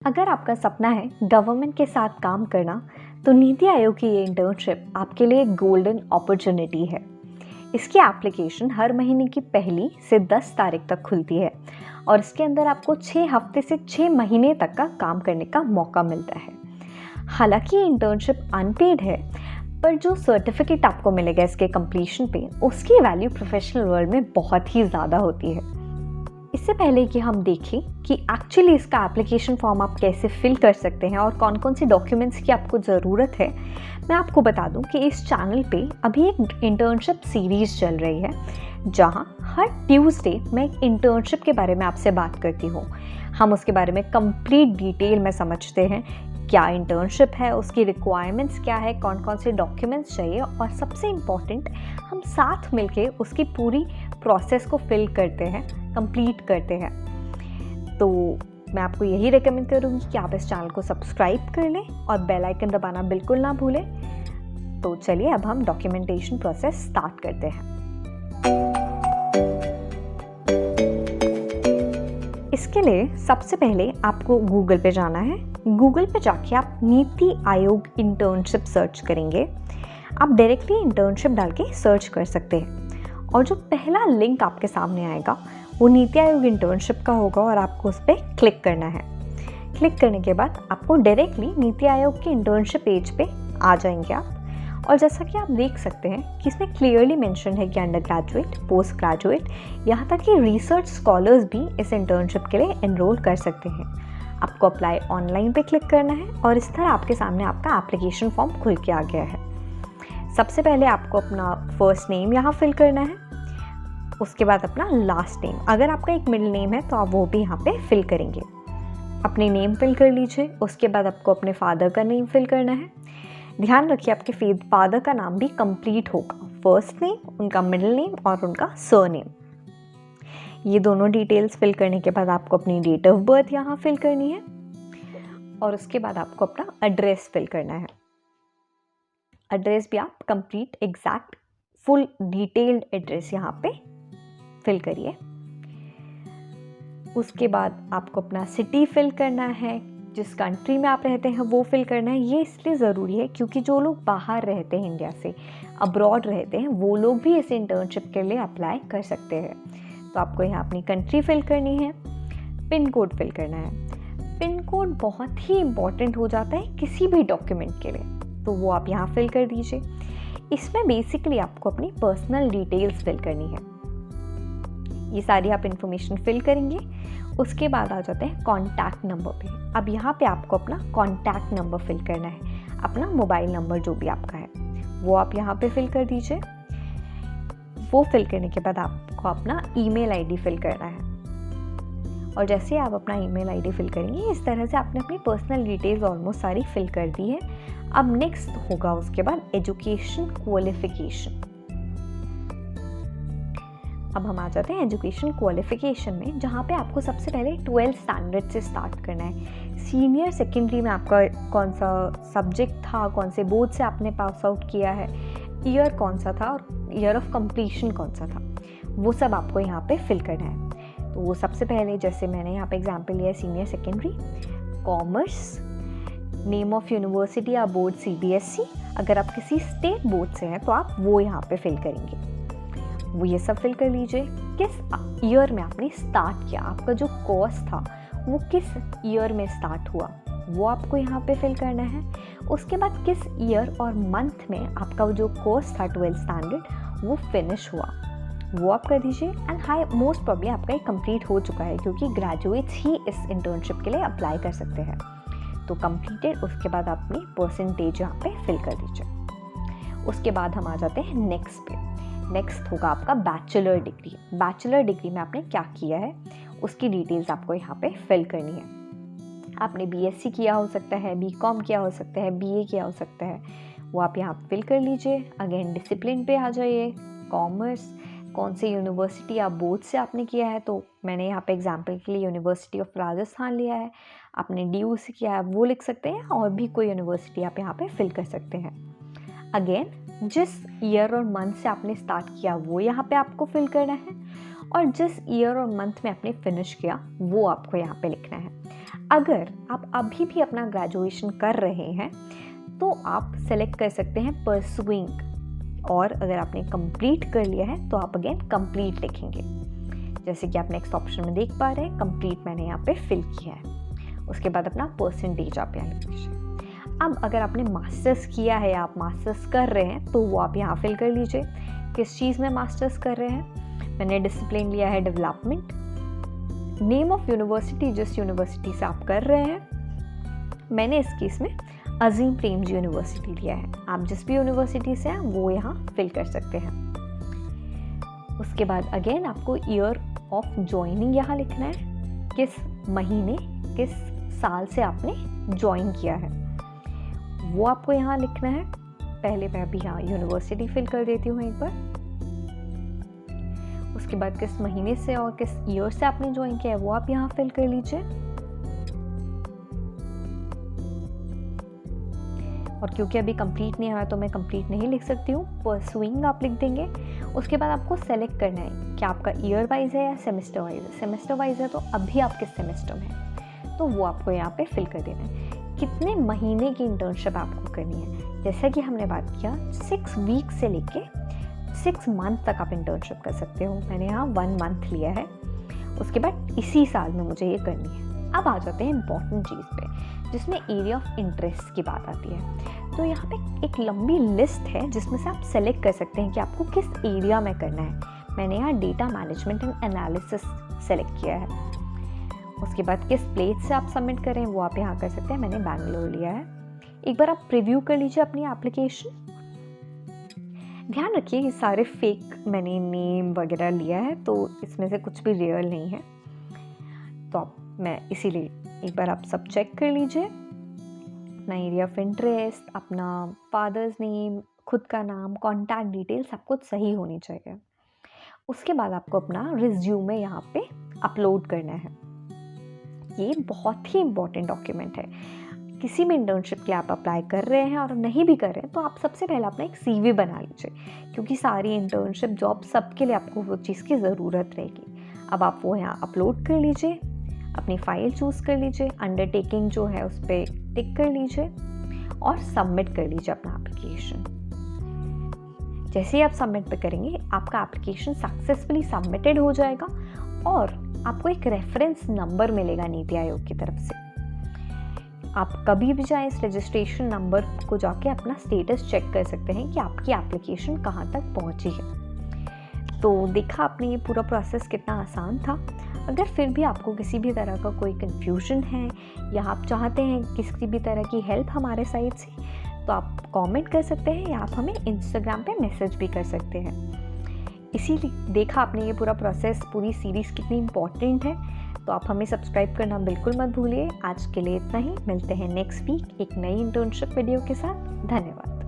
अगर आपका सपना है गवर्नमेंट के साथ काम करना, तो नीति आयोग की ये इंटर्नशिप आपके लिए एक गोल्डन अपॉर्चुनिटी है। इसकी एप्लीकेशन हर महीने की 1 से 10 तारीख तक खुलती है और इसके अंदर आपको 6 हफ्ते से 6 महीने तक का काम करने का मौका मिलता है। हालांकि ये इंटर्नशिप अनपेड है, पर जो सर्टिफिकेट आपको मिलेगा इसके कंप्लीशन पे, उसकी वैल्यू प्रोफेशनल वर्ल्ड में बहुत ही ज़्यादा होती है। इससे पहले कि हम देखें कि एक्चुअली इसका एप्लीकेशन फॉर्म आप कैसे फिल कर सकते हैं और कौन कौन से डॉक्यूमेंट्स की आपको ज़रूरत है, मैं आपको बता दूं कि इस चैनल पे अभी एक इंटर्नशिप सीरीज़ चल रही है, जहां हर ट्यूसडे मैं एक इंटर्नशिप के बारे में आपसे बात करती हूँ। हम उसके बारे में कंप्लीट डिटेल में समझते हैं क्या इंटर्नशिप है, उसकी रिक्वायरमेंट्स क्या है, कौन कौन से डॉक्यूमेंट्स चाहिए और सबसे इम्पॉर्टेंट, हम साथ मिलके उसकी पूरी प्रोसेस को फिल करते हैं, कंप्लीट करते हैं। तो मैं आपको यही रेकमेंड करूँगी कि आप इस चैनल को सब्सक्राइब कर लें और बेल आइकन दबाना बिल्कुल ना भूलें। तो चलिए अब हम डॉक्यूमेंटेशन प्रोसेस स्टार्ट करते हैं। इसके लिए सबसे पहले आपको गूगल पे जाना है। गूगल पे जाके आप नीति आयोग इंटर्नशिप सर्च करेंगे। आप डायरेक्टली इंटर्नशिप डाल के सर्च कर सकते हैं और जो पहला लिंक आपके सामने आएगा वो नीति आयोग इंटर्नशिप का होगा और आपको उस पर क्लिक करना है। क्लिक करने के बाद आपको डायरेक्टली नीति आयोग के इंटर्नशिप पेज पे आ जाएंगे आप। और जैसा कि आप देख सकते हैं कि इसमें क्लियरली मेंशन है कि अंडर ग्रेजुएट, पोस्ट ग्रेजुएट, यहाँ तक कि रिसर्च स्कॉलर्स भी इस इंटर्नशिप के लिए एनरोल कर सकते हैं। आपको अप्लाई ऑनलाइन पे क्लिक करना है और इस तरह आपके सामने आपका एप्लीकेशन फॉर्म खुल के आ गया है। सबसे पहले आपको अपना फर्स्ट नेम यहाँ फिल करना है, उसके बाद अपना लास्ट नेम। अगर आपका एक मिडिल नेम है तो आप वो भी यहाँ पे फिल करेंगे। अपने नेम फिल कर लीजिए। उसके बाद आपको अपने फादर का नेम फिल करना है। ध्यान रखिए आपके फादर का नाम भी कंप्लीट होगा, फर्स्ट नेम, उनका मिडिल नेम और उनका सरनेम। ये दोनों डिटेल्स फिल करने के बाद आपको अपनी डेट ऑफ बर्थ यहाँ फिल करनी है और उसके बाद आपको अपना एड्रेस फिल करना है। एड्रेस भी आप complete, exact, full detailed address यहाँ पे फिल करिए। उसके बाद आपको अपना सिटी फिल करना है, जिस कंट्री में आप रहते हैं वो फिल करना है। ये इसलिए ज़रूरी है क्योंकि जो लोग बाहर रहते हैं, इंडिया से अब्रॉड रहते हैं, वो लोग भी इस इंटर्नशिप के लिए अप्लाई कर सकते हैं। तो आपको यहाँ अपनी कंट्री फिल करनी है, पिन कोड फिल करना है। पिन कोड बहुत ही इम्पॉर्टेंट हो जाता है किसी भी डॉक्यूमेंट के लिए, तो वो आप यहाँ फिल कर दीजिए। इसमें बेसिकली आपको अपनी पर्सनल डिटेल्स फिल करनी है। ये सारी आप इन्फॉर्मेशन फिल करेंगे। उसके बाद आ जाते हैं कॉन्टैक्ट नंबर पे। अब यहाँ पे आपको अपना कॉन्टैक्ट नंबर फिल करना है, अपना मोबाइल नंबर जो भी आपका है वो आप यहाँ पे फिल कर दीजिए। वो फिल करने के बाद आपको अपना ईमेल आईडी फिल करना है और जैसे आप अपना ईमेल आईडी फिल करेंगे, इस तरह से आपने अपनी पर्सनल डिटेल्स ऑलमोस्ट सारी फिल कर दी है। अब नेक्स्ट होगा उसके बाद एजुकेशन क्वालिफिकेशन। अब हम आ जाते हैं एजुकेशन क्वालिफिकेशन में, जहाँ पे आपको सबसे पहले 12th स्टैंडर्ड से स्टार्ट करना है। सीनियर सेकेंडरी में आपका कौन सा सब्जेक्ट था, कौन से बोर्ड से आपने पास आउट किया है, ईयर कौन सा था और ईयर ऑफ कंप्लीशन कौन सा था, वो सब आपको यहाँ पे फिल करना है। तो वो सबसे पहले, जैसे मैंने यहाँ पे एग्जाम्पल लिया है, senior secondary, commerce, name of university या बोर्ड CBSE। अगर आप किसी स्टेट बोर्ड से हैं तो आप वो यहाँ पे फिल करेंगे। वो ये सब फिल कर लीजिए। किस ईयर में आपने स्टार्ट किया, आपका जो कोर्स था वो किस ईयर में स्टार्ट हुआ, वो आपको यहाँ पे फिल करना है। उसके बाद किस ईयर और मंथ में आपका जो कोर्स था 12th स्टैंडर्ड वो फिनिश हुआ, वो आप कर दीजिए। एंड हाई मोस्ट प्रॉब्ली आपका ये कंप्लीट हो चुका है क्योंकि ग्रेजुएट्स ही इस इंटर्नशिप के लिए अप्लाई कर सकते हैं। तो कंप्लीटेड। उसके बाद आप अपनी परसेंटेज यहाँ पे फिल कर दीजिए। उसके बाद हम आ जाते हैं नेक्स्ट पे। नेक्स्ट होगा आपका बैचलर डिग्री। बैचलर डिग्री में आपने क्या किया है उसकी डिटेल्स आपको यहाँ पे फिल करनी है। आपने BSc किया हो सकता है, BCom किया हो सकता है, BA किया हो सकता है, वो आप यहाँ फिल कर लीजिए। अगेन डिसिप्लिन पे आ जाइए। कॉमर्स, कौन से यूनिवर्सिटी या बोर्ड से आपने किया है, तो मैंने यहाँ पे एग्जाम्पल के लिए यूनिवर्सिटी ऑफ राजस्थान लिया है। आपने DU से किया है वो लिख सकते हैं, और भी कोई यूनिवर्सिटी आप यहाँ पे फिल कर सकते हैं। अगेन जिस ईयर और मंथ से आपने स्टार्ट किया वो यहाँ पे आपको फिल करना है और जिस ईयर और मंथ में आपने फिनिश किया वो आपको यहाँ पे लिखना है। अगर आप अभी भी अपना ग्रेजुएशन कर रहे हैं तो आप सेलेक्ट कर सकते हैं परसुइंग, और अगर आपने कंप्लीट कर लिया है तो आप अगेन कंप्लीट लिखेंगे। जैसे कि आप नेक्स्ट ऑप्शन में देख पा रहे हैं, कंप्लीट मैंने यहाँ पे फिल किया है। उसके बाद अपना परसेंटेज आप यहाँ लिख लीजिए। अब अगर आपने मास्टर्स किया है या आप मास्टर्स कर रहे हैं तो वो आप यहाँ फिल कर लीजिए, किस चीज़ में मास्टर्स कर रहे हैं। मैंने डिसिप्लिन लिया है डेवलपमेंट। नेम ऑफ यूनिवर्सिटी, जिस यूनिवर्सिटी से आप कर रहे हैं, मैंने इस केस में अजीम प्रेमजी यूनिवर्सिटी लिया है। आप जिस भी यूनिवर्सिटी से हैं वो यहाँ फिल कर सकते हैं। उसके बाद अगेन आपको ईयर ऑफ ज्वाइनिंग यहाँ लिखना है, किस महीने किस साल से आपने ज्वाइन किया है वो आपको यहाँ लिखना है। पहले मैं अभी यहाँ यूनिवर्सिटी फिल कर देती हूँ एक बार। उसके बाद किस महीने से और किस ईयर से आपने ज्वाइन किया है वो आप यहाँ फिल कर लीजिए। और क्योंकि अभी कंप्लीट नहीं आया तो मैं कंप्लीट नहीं लिख सकती हूँ, परसुइंग आप लिख देंगे। उसके बाद आपको सेलेक्ट करना है कि आपका ईयर वाइज है या सेमेस्टर वाइज है। सेमेस्टर वाइज है तो अभी आप किस सेमेस्टर में हैं तो वो आपको यहाँ पे फिल कर देना है। कितने महीने की इंटर्नशिप आपको करनी है, जैसा कि हमने बात किया 6 वीक से लेके 6 मंथ तक आप इंटर्नशिप कर सकते हो। मैंने यहाँ 1 मंथ लिया है। उसके बाद इसी साल में मुझे ये करनी है। अब आ जाते हैं इम्पॉर्टेंट चीज़ पे, जिसमें एरिया ऑफ इंटरेस्ट की बात आती है। तो यहाँ पे एक लंबी लिस्ट है जिसमें से आप सेलेक्ट कर सकते हैं कि आपको किस एरिया में करना है। मैंने यहाँ data management and analysis select किया है। उसके बाद किस प्लेस से आप सबमिट करें वो आप यहाँ कर सकते हैं। मैंने बैंगलोर लिया है। एक बार आप प्रीव्यू कर लीजिए अपनी एप्लीकेशन। ध्यान रखिए ये सारे फेक मैंने नेम वगैरह लिया है तो इसमें से कुछ भी रियल नहीं है, तो मैं इसीलिए एक बार आप सब चेक कर लीजिए। अपना एरिया ऑफ इंटरेस्ट, अपना फादर्स नेम, खुद का नाम, कॉन्टैक्ट डिटेल सब कुछ सही होनी चाहिए। उसके बाद आपको अपना रिज्यूमे यहाँ पे अपलोड करना है। ये बहुत ही इम्पोर्टेंट डॉक्यूमेंट है। किसी भी इंटर्नशिप के लिए आप अप्लाई कर रहे हैं और नहीं भी कर रहे हैं तो आप सबसे पहले अपना एक CV बना लीजिए, क्योंकि सारी इंटर्नशिप जॉब सबके लिए आपको वो चीज़ की ज़रूरत रहेगी। अब आप वो यहाँ अपलोड कर लीजिए, अपनी फ़ाइल चूज़ कर लीजिए, अंडरटेकिंग जो है उस पर टिक कर लीजिए और सबमिट कर लीजिए अपना एप्लीकेशन। जैसे ही आप सबमिट पे करेंगे आपका एप्लीकेशन सक्सेसफुली सबमिटेड हो जाएगा और आपको एक रेफरेंस नंबर मिलेगा नीति आयोग की तरफ से। आप कभी भी चाहे इस रजिस्ट्रेशन नंबर को जाके अपना स्टेटस चेक कर सकते हैं कि आपकी एप्लीकेशन कहाँ तक पहुँची है। तो देखा आपने ये पूरा प्रोसेस कितना आसान था। अगर फिर भी आपको किसी भी तरह का कोई कन्फ्यूजन है या आप चाहते हैं किसी भी तरह की हेल्प हमारे साइड से, तो आप कमेंट कर सकते हैं या आप हमें इंस्टाग्राम पे मैसेज भी कर सकते हैं। इसीलिए देखा आपने ये पूरा प्रोसेस, पूरी सीरीज़ कितनी इम्पॉर्टेंट है। तो आप हमें सब्सक्राइब करना बिल्कुल मत भूलिए। आज के लिए इतना ही, मिलते हैं नेक्स्ट वीक एक नई इंटर्नशिप वीडियो के साथ। धन्यवाद।